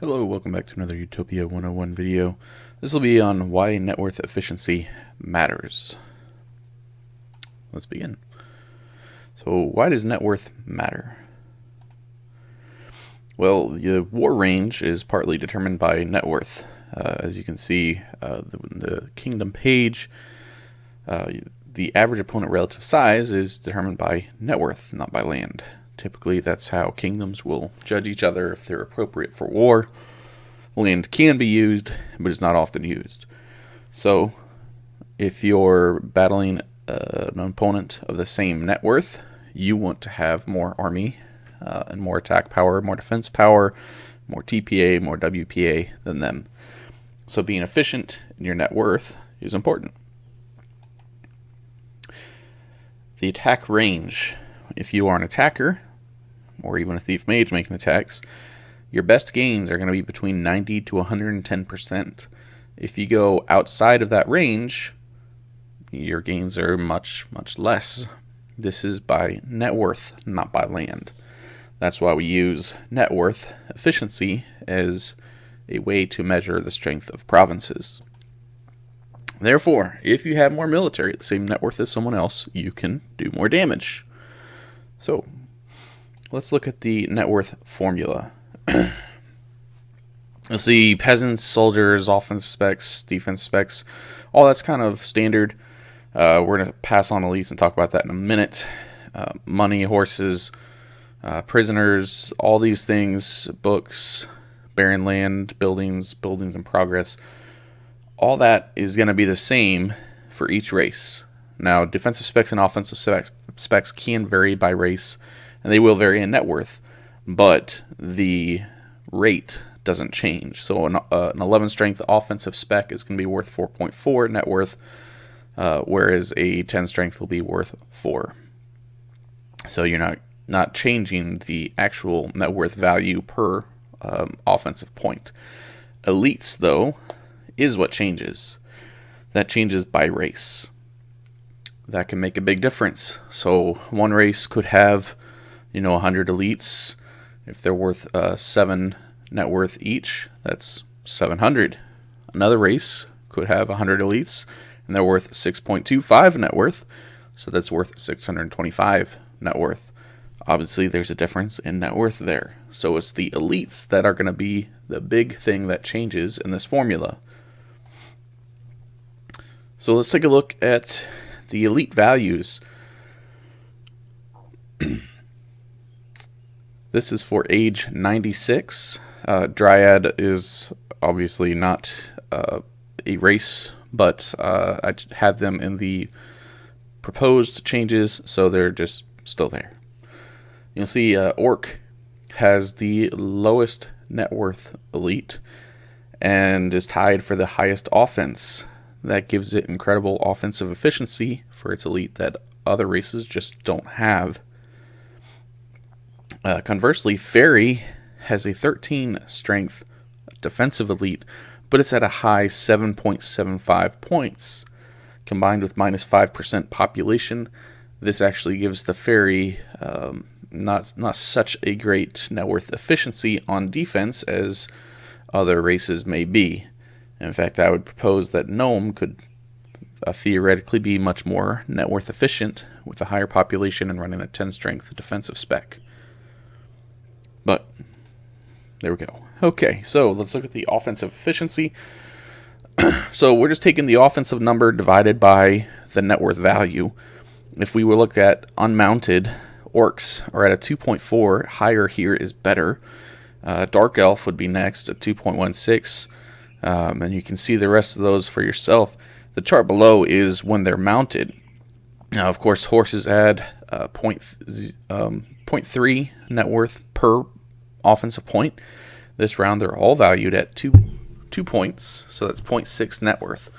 Hello, welcome back to another Utopia 101 video. This will be on why net worth efficiency matters. Let's begin. So, why does net worth matter? Well, the war range is partly determined by net worth. As you can see, the kingdom page, the average opponent relative size is determined by net worth, not by land. Typically, that's how kingdoms will judge each other if they're appropriate for war. Land can be used, but it's not often used. So, if you're battling an opponent of the same net worth, you want to have more army and more attack power, more defense power, more TPA, more WPA than them. So, being efficient in your net worth is important. The attack range. If you are an attacker, or even a thief mage making attacks, your best gains are going to be between 90 to 110%. If you go outside of that range, your gains are much, much less. This is by net worth, not by land. That's why we use net worth efficiency as a way to measure the strength of provinces. Therefore, if you have more military at the same net worth as someone else, you can do more damage. So, let's look at the net worth formula. You'll see peasants, soldiers, offensive specs, defense specs, all that's kind of standard. We're going to pass on elites and talk about that in a minute. Money, horses, prisoners, all these things, books, barren land, buildings in progress, all that is going to be the same for each race. Now, defensive specs and offensive specs can vary by race, and they will vary in net worth, but the rate doesn't change. So an 11 strength offensive spec is going to be worth 4.4 net worth, whereas a 10 strength will be worth 4. So you're not changing the actual net worth value per offensive point. Elites, though, is what changes. That changes by race. That can make a big difference. So one race could have 100 elites. If they're worth 7 net worth each, that's 700. Another race could have 100 elites, and they're worth 6.25 net worth, so that's worth 625 net worth. Obviously, there's a difference in net worth there. So it's the elites that are going to be the big thing that changes in this formula. So let's take a look at the elite values. This is for age 96. Dryad is obviously not a race, but I had them in the proposed changes, so they're just still there. You'll see Orc has the lowest net worth elite and is tied for the highest offense. That gives it incredible offensive efficiency for its elite that other races just don't have. Conversely, Fairy has a 13 strength defensive elite, but it's at a high 7.75 points. Combined with minus 5% population, this actually gives the Fairy not such a great net worth efficiency on defense as other races may be. In fact, I would propose that Gnome could theoretically be much more net worth efficient with a higher population and running a 10 strength defensive spec. But there we go. Okay, so let's look at the offensive efficiency. So we're just taking the offensive number divided by the net worth value. If we were to look at unmounted, orcs are at a 2.4. Higher here is better. Dark Elf would be next at 2.16. And you can see the rest of those for yourself. The chart below is when they're mounted. Now, of course, horses add 0.3 net worth per offensive point. This round, they're all valued at 2 points, so that's 0.6 net worth.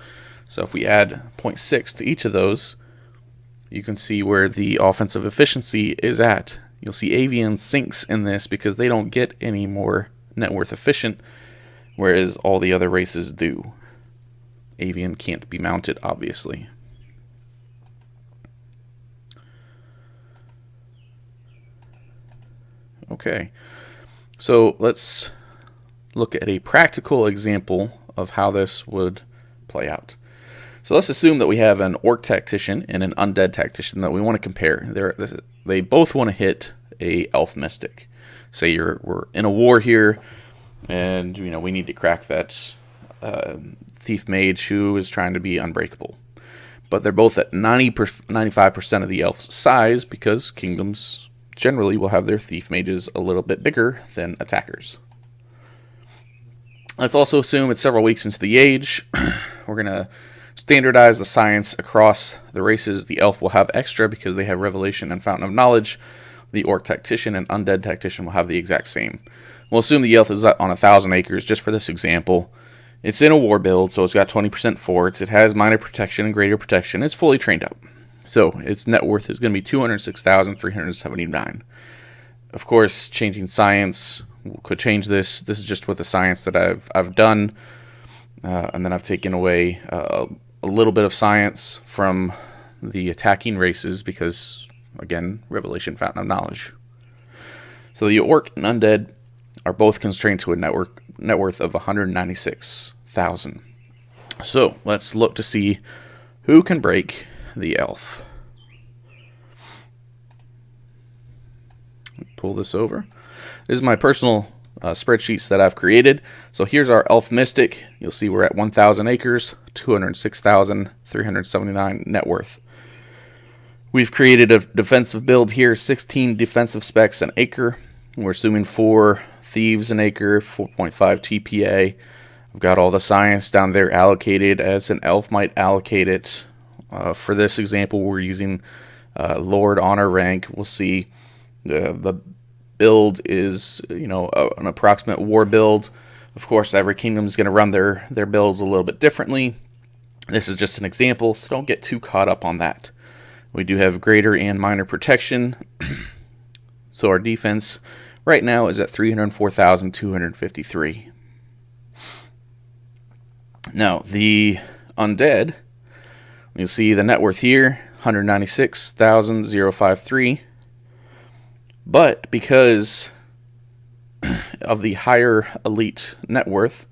So if we add 0.6 to each of those, you can see where the offensive efficiency is at. You'll see Avian sinks in this because they don't get any more net worth efficient, whereas all the other races do. Avian can't be mounted, obviously. Okay, so let's look at a practical example of how this would play out. So let's assume that we have an orc tactician and an undead tactician that we want to compare. They both want to hit a elf mystic. Say we're in a war here, and we need to crack that thief mage who is trying to be unbreakable. But they're both at 95% of the elf's size, because kingdoms generally will have their thief mages a little bit bigger than attackers. Let's also assume it's several weeks into the age. We're going to standardize the science across the races. The elf will have extra because they have Revelation and Fountain of Knowledge. The orc tactician and undead tactician will have the exact same. We'll assume the elf is on 1,000 acres, just for this example. It's in a war build, so it's got 20% forts. It has minor protection and greater protection. It's fully trained up. So its net worth is going to be 206,379. Of course, changing science could change this. This is just with the science that I've done. And then I've taken away a little bit of science from the attacking races because, again, Revelation, Fountain of Knowledge. So the orc and undead are both constrained to a net worth of 196,000. So let's look to see who can break the elf. Pull this over. This is my personal spreadsheets that I've created. So here's our elf mystic. You'll see we're at 1,000 acres, 206,379 net worth. We've created a defensive build here, 16 defensive specs an acre. We're assuming 4 thieves an acre, 4.5 TPA. I've got all the science down there allocated as an elf might allocate it. For this example, we're using Lord Honor rank. We'll see the build is, an approximate war build. Of course, every kingdom is going to run their builds a little bit differently. This is just an example, so don't get too caught up on that. We do have greater and minor protection. So our defense right now is at 304,253. Now, the undead, you'll see the net worth here, 196,053. But because of the higher elite net worth,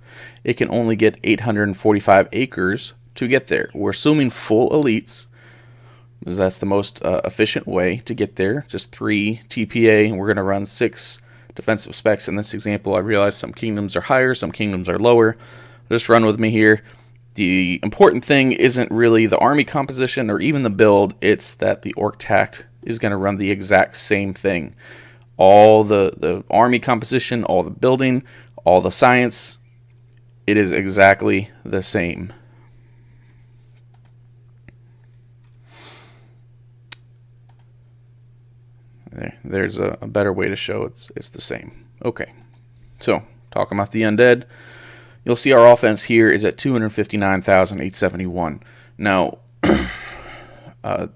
it can only get 845 acres to get there. We're assuming full elites, because that's the most efficient way to get there. Just 3 TPA, and we're going to run 6 defensive specs in this example. I realize some kingdoms are higher, some kingdoms are lower. Just run with me here. The important thing isn't really the army composition or even the build. It's that the orc tact is going to run the exact same thing. All the army composition, all the building, all the science, it is exactly the same. There's a better way to show it's the same. Okay, so talking about the undead, you'll see our offense here is at 259,871. Now,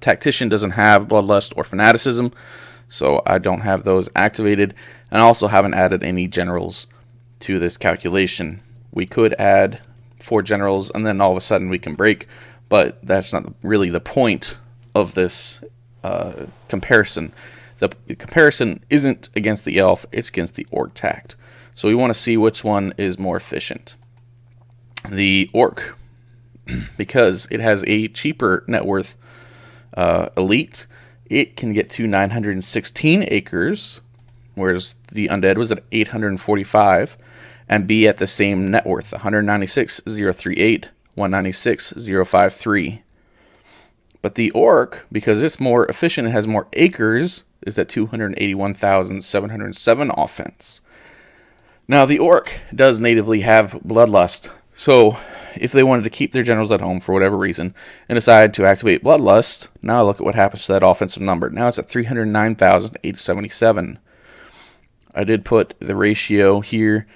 Tactician doesn't have Bloodlust or Fanaticism, so I don't have those activated, and I also haven't added any generals to this calculation. We could add 4 generals, and then all of a sudden we can break, but that's not really the point of this comparison. The comparison isn't against the elf, it's against the orc tact. So we want to see which one is more efficient. The orc, because it has a cheaper net worth elite, it can get to 916 acres, whereas the undead was at 845, and be at the same net worth, 196,038, 196,053. But the orc, because it's more efficient and has more acres, is at 281,707 offense. Now, the orc does natively have Bloodlust, so if they wanted to keep their generals at home for whatever reason and decide to activate Bloodlust, now look at what happens to that offensive number. Now it's at 309,877. I did put the ratio here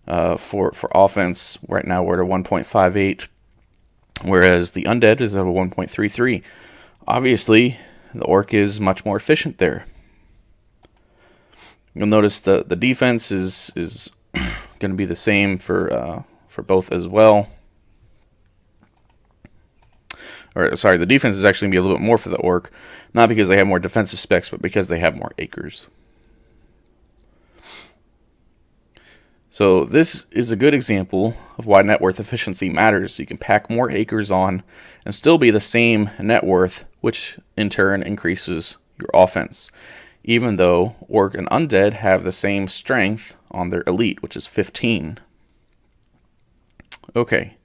for offense. Right now we're at a 1.58, whereas the undead is at a 1.33. Obviously, the orc is much more efficient there. You'll notice the defense is going to be the same for both as well. Or sorry, the defense is actually going to be a little bit more for the orc, not because they have more defensive specs, but because they have more acres. So this is a good example of why net worth efficiency matters. You can pack more acres on and still be the same net worth, which in turn increases your offense, even though Orc and Undead have the same strength on their elite, which is 15. Okay.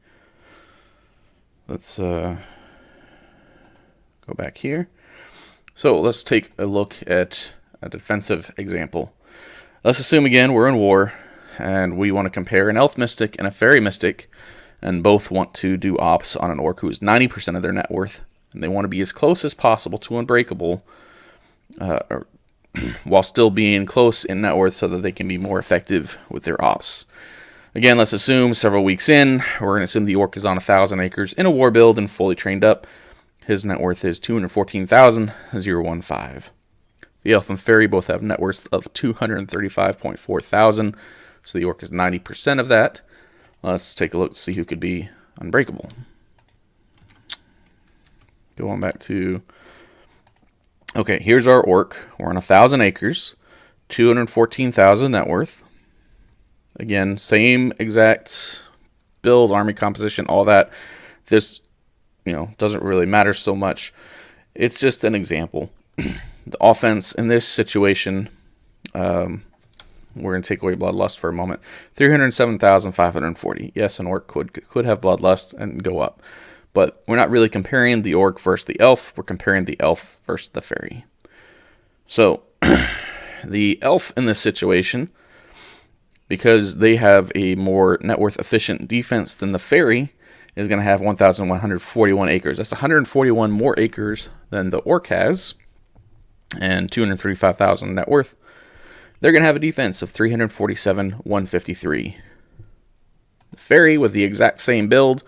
Let's go back here. So let's take a look at a defensive example. Let's assume again we're in war, and we want to compare an Elf Mystic and a Fairy Mystic, and both want to do ops on an Orc who is 90% of their net worth, and they want to be as close as possible to Unbreakable, while still being close in net worth so that they can be more effective with their ops. Again, let's assume several weeks in, we're going to assume the Orc is on 1,000 acres in a war build and fully trained up. His net worth is 214,015. The Elf and Fairy both have net worths of 235.4 thousand, so the Orc is 90% of that. Let's take a look to see who could be Unbreakable. Go on back to... Okay, here's our Orc. We're on 1,000 acres, 214,000 net worth. Again, same exact build, army composition, all that. This, doesn't really matter so much. It's just an example. The offense in this situation, we're going to take away Bloodlust for a moment. 307,540. Yes, an Orc could have Bloodlust and go up. But we're not really comparing the Orc versus the Elf. We're comparing the Elf versus the Fairy. So, the Elf in this situation, because they have a more net worth efficient defense than the Fairy, is going to have 1,141 acres. That's 141 more acres than the Orc has, and 235,000 net worth. They're going to have a defense of 347,153. The Fairy, with the exact same build,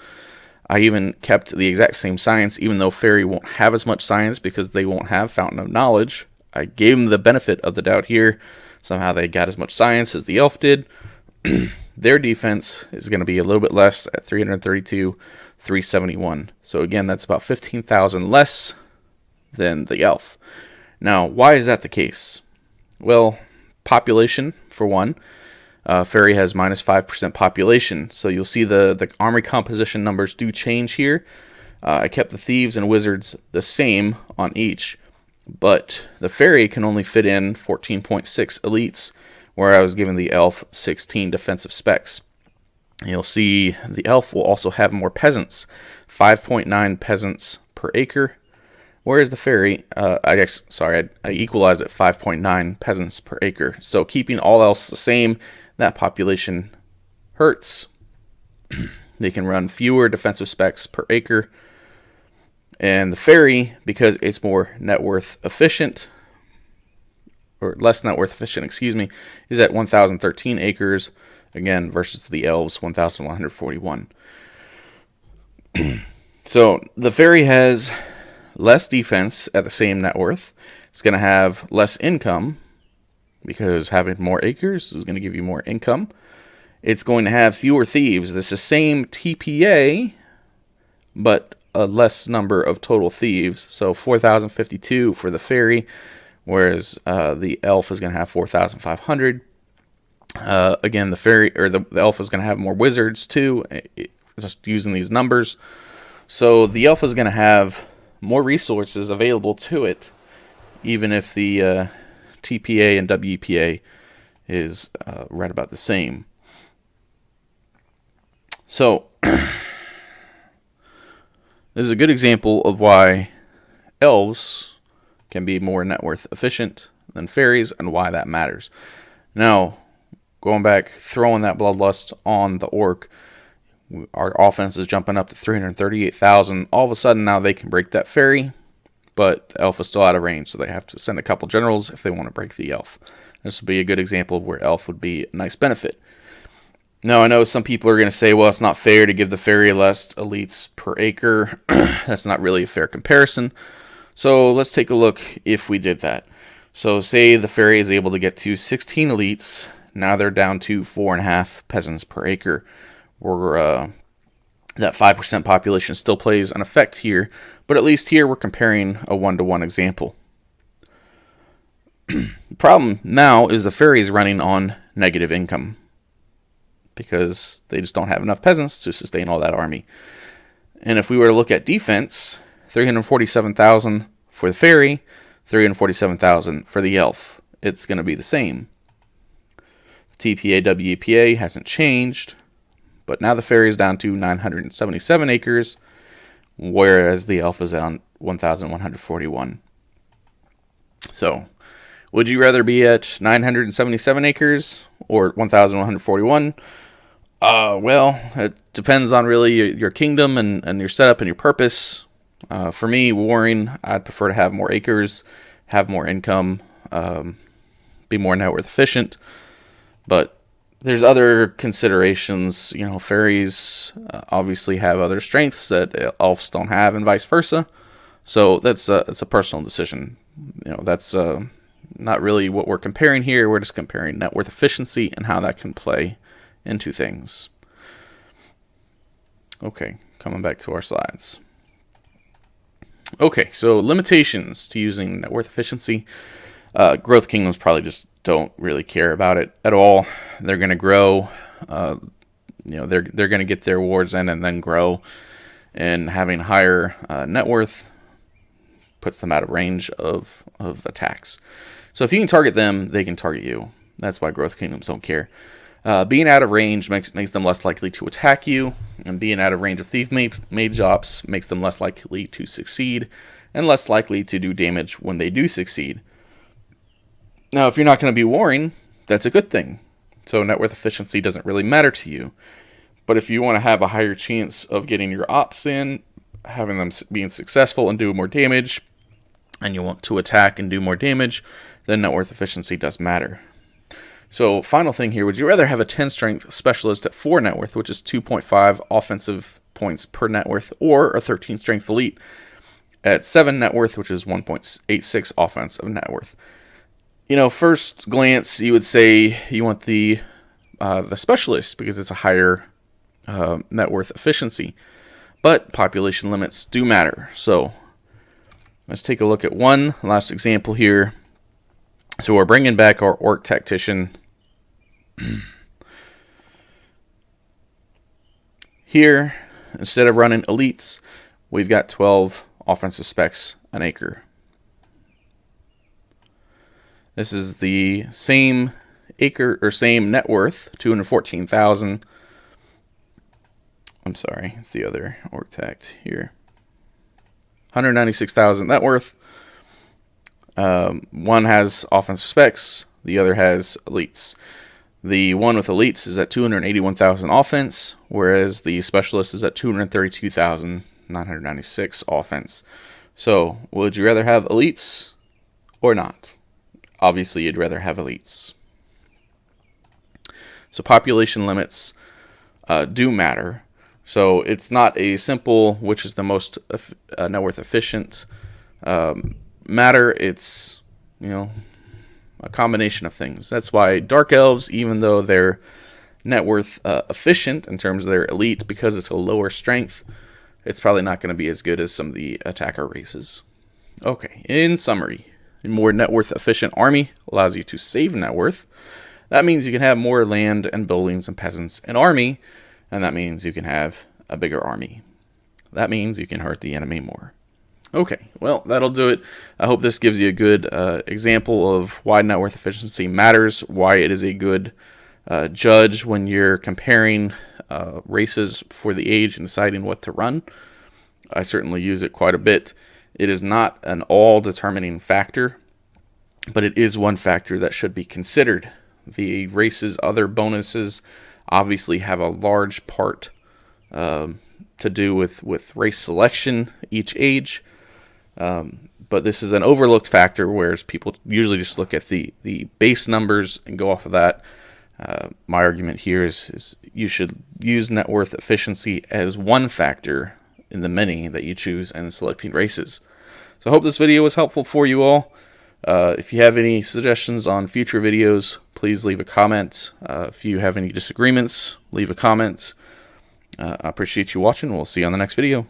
I even kept the exact same science, even though Fairy won't have as much science because they won't have Fountain of Knowledge. I gave them the benefit of the doubt here. Somehow they got as much science as the Elf did. Their defense is going to be a little bit less at 332,371. So again, that's about 15,000 less than the Elf. Now, why is that the case? Well, population, for one. Fairy has minus 5% population, so you'll see the army composition numbers do change here. I kept the Thieves and Wizards the same on each, but the Fairy can only fit in 14.6 elites, where I was giving the Elf 16 defensive specs. And you'll see the Elf will also have more peasants, 5.9 peasants per acre, whereas the Fairy, I equalized at 5.9 peasants per acre. So keeping all else the same, that population hurts. They can run fewer defensive specs per acre. And the Fairy, because it's more net worth efficient, or less net worth efficient, is at 1,013 acres, again, versus the Elves, 1,141. So the Fairy has less defense at the same net worth. It's going to have less income, because having more acres is going to give you more income. It's going to have fewer thieves. This is the same TPA, but a less number of total thieves. So 4,052 for the Fairy, whereas the Elf is going to have 4,500. Again, the Fairy or the Elf is going to have more wizards too, just using these numbers. So the Elf is going to have more resources available to it, even if the TPA and WPA is right about the same. So, this is a good example of why Elves can be more net worth efficient than Fairies and why that matters. Now, going back, throwing that Bloodlust on the Orc, our offense is jumping up to 338,000. All of a sudden, now they can break that Fairy, but the Elf is still out of range, so they have to send a couple generals if they want to break the Elf. This would be a good example of where Elf would be a nice benefit. Now, I know some people are going to say, well, it's not fair to give the Fairy less elites per acre. That's not really a fair comparison. So let's take a look if we did that. So say the Fairy is able to get to 16 elites. Now they're down to 4.5 peasants per acre. That 5% population still plays an effect here, but at least here we're comparing a one-to-one example. The problem now is the Fairy is running on negative income. because they just don't have enough peasants to sustain all that army. And if we were to look at defense, 347,000 for the fairy, 347,000 for the elf. It's going to be the same. The TPA-WPA hasn't changed, but now the fairy is down to 977 acres, whereas the elf is on 1,141. So, would you rather be at 977 acres or 1,141? Well, it depends on really your kingdom and your setup and your purpose. For me, warring, I'd prefer to have more acres, have more income, be more net worth efficient. But there's other considerations. You know, fairies obviously have other strengths that elves don't have, and vice versa. So it's a personal decision. You know, that's not really what we're comparing here. We're just comparing net worth efficiency and how that can play into things. Okay, coming back to our slides. Okay, so limitations to using net worth efficiency. Growth kingdoms probably just don't really care about it at all. They're going to grow. You know, they're going to get their wards in and then grow. And having higher net worth puts them out of range of attacks. So if you can target them, they can target you. That's why growth kingdoms don't care. Being out of range makes them less likely to attack you, and being out of range of thief mage ops makes them less likely to succeed, and less likely to do damage when they do succeed. Now, if you're not going to be warring, that's a good thing. So net worth efficiency doesn't really matter to you. But if you want to have a higher chance of getting your ops in, having them being successful and do more damage, and you want to attack and do more damage, then net worth efficiency does matter. So final thing here, would you rather have a 10 strength specialist at 4 net worth, which is 2.5 offensive points per net worth, or a 13 strength elite at 7 net worth, which is 1.86 offensive net worth? You know, first glance, you would say you want the specialist because it's a higher net worth efficiency. But population limits do matter. So let's take a look at one last example here. So we're bringing back our orc tactician. Here, instead of running elites, we've got 12 offensive specs an acre. This is the same acre or same net worth, 214,000. I'm sorry, it's the other orc tact here. 196,000 net worth. One has offensive specs, the other has elites. The one with elites is at 281,000 offense, whereas the specialist is at 232,996 offense. So, would you rather have elites or not? Obviously, you'd rather have elites. So population limits do matter. So it's not a simple which is the most net worth efficient matter. It's, you know, a combination of things. That's why dark elves, even though they're net worth efficient in terms of their elite, because it's a lower strength, it's probably not going to be as good as some of the attacker races. Okay, in summary, a more net worth efficient army allows you to save net worth. That means you can have more land and buildings and peasants and army, and that means you can have a bigger army. That means you can hurt the enemy more. Okay, well, that'll do it. I hope this gives you a good example of why net worth efficiency matters, why it is a good judge when you're comparing races for the age and deciding what to run. I certainly use it quite a bit. It is not an all-determining factor, but it is one factor that should be considered. The race's other bonuses obviously have a large part to do with race selection each age, but this is an overlooked factor, whereas people usually just look at the base numbers and go off of that. My argument here is you should use net worth efficiency as one factor in the many that you choose in selecting races. So I hope this video was helpful for you all. If you have any suggestions on future videos, please leave a comment. If you have any disagreements, leave a comment. I appreciate you watching. We'll see you on the next video.